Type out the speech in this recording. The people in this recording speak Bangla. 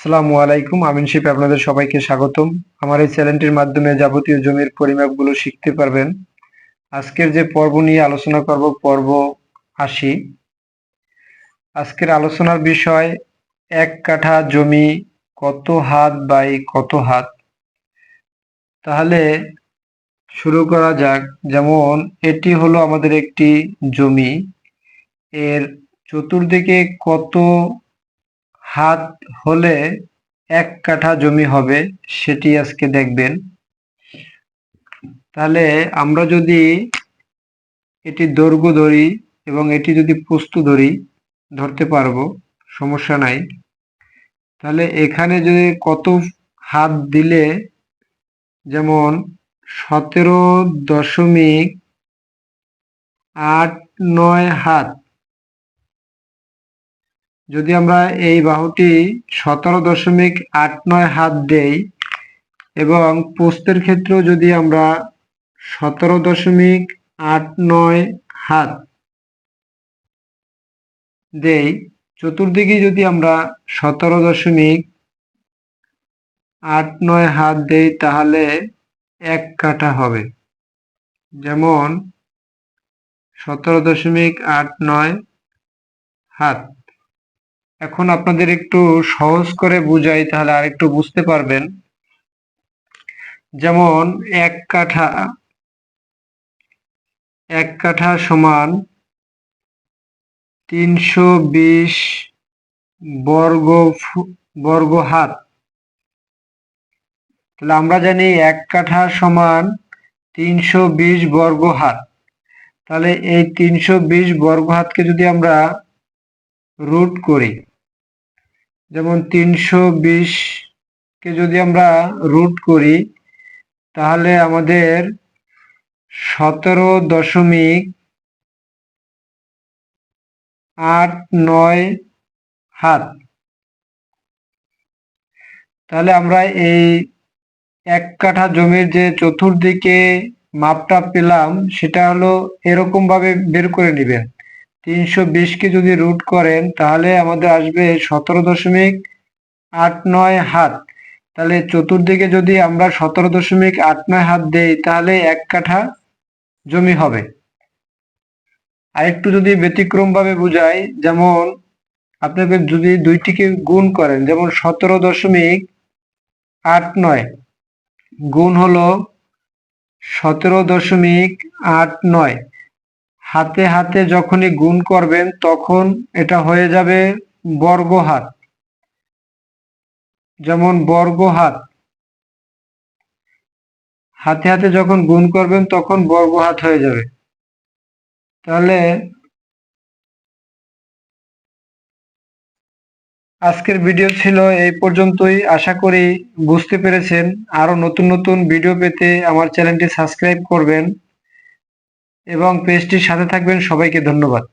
আসসালামু আলাইকুম, আমিন শিপ আপনাদের সবাইকে স্বাগতম। আমার এই চ্যানেলটির মাধ্যমে যাবতীয় জমির পরিমাপগুলো শিখতে পারবেন। আজকের যে পর্ব নিয়ে আলোচনা করব, পর্ব ৮০। আজকের আলোচনার বিষয় ১ কাঠা জমি কত হাত বাই কত হাত। তাহলে শুরু করা যাক। যেমন এটি হলো আমাদের একটি জমি, এর চতুর্দিকে কত হাত হলে ১ কাঠা জমি হবে সেটি আজকে দেখবেন। তাহলে আমরা যদি এটি দৈর্ঘ্য ধরি এবং এটি যদি প্রস্থ ধরতে পারবো, সমস্যা নাই। তাহলে এখানে যদি কত হাত দিলে, যেমন 17.89 হাত, যদি আমরা এই বাহুটি 17.89 হাত দেই এবং প্রস্থের ক্ষেত্রেও যদি আমরা 17.89 হাত দেই, চতুর্দিকে যদি আমরা 17.89 হাত দেই তাহলে ১ কাঠা হবে। যেমন 17.89 হাত। এখন আপনাদের একটু সহজ করে বুঝাই, তাহলে আরেকটু বুঝতে পারবেন। যেমন ১ কাঠা সমান ৩২০ বর্গ হাত। তাহলে আমরা জানি ১ কাঠা সমান ৩২০ বর্গ হাত। তাহলে এই ৩২০ বর্গ হাতকে যদি আমরা রুট করি, যেমন ৩২০ কে যদি আমরা রুট করি তাহলে আমাদের 17.89 হাত। তাহলে আমরা এই ১ কাঠা জমির যে চতুর্দিকে মাপটা পেলাম সেটা হলো এরকম ভাবে বের করে নেবেন। ৩২০ কে যদি রুট করেন তাহলে আমাদের আসবে 17.89 হাত। তাহলে চতুর্দিকে যদি আমরা 17.89 হাত দেই তাহলে ১ কাঠা জমি হবে। আরেকটু যদি ব্যতিক্রম ভাবে বুঝাই, যেমন আপনাকে যদি দুইটিকে গুণ করেন, যেমন 17.89 গুণ হলো 17.89, হাতে হাতে যখনই গুণ করবেন তখন এটা হয়ে যাবে বর্গ হাত। যেমন বর্গ হাত, হাতে হাতে যখন গুণ করবেন তখন বর্গ হাত হয়ে যাবে। তাহলে আজকের ভিডিও ছিল এই পর্যন্তই। আশা করি বুঝতে পেরেছেন। আরো নতুন নতুন ভিডিও পেতে আমার চ্যানেলটি সাবস্ক্রাইব করবেন এবং পেজটির সাথে থাকবেন। সবাইকে ধন্যবাদ।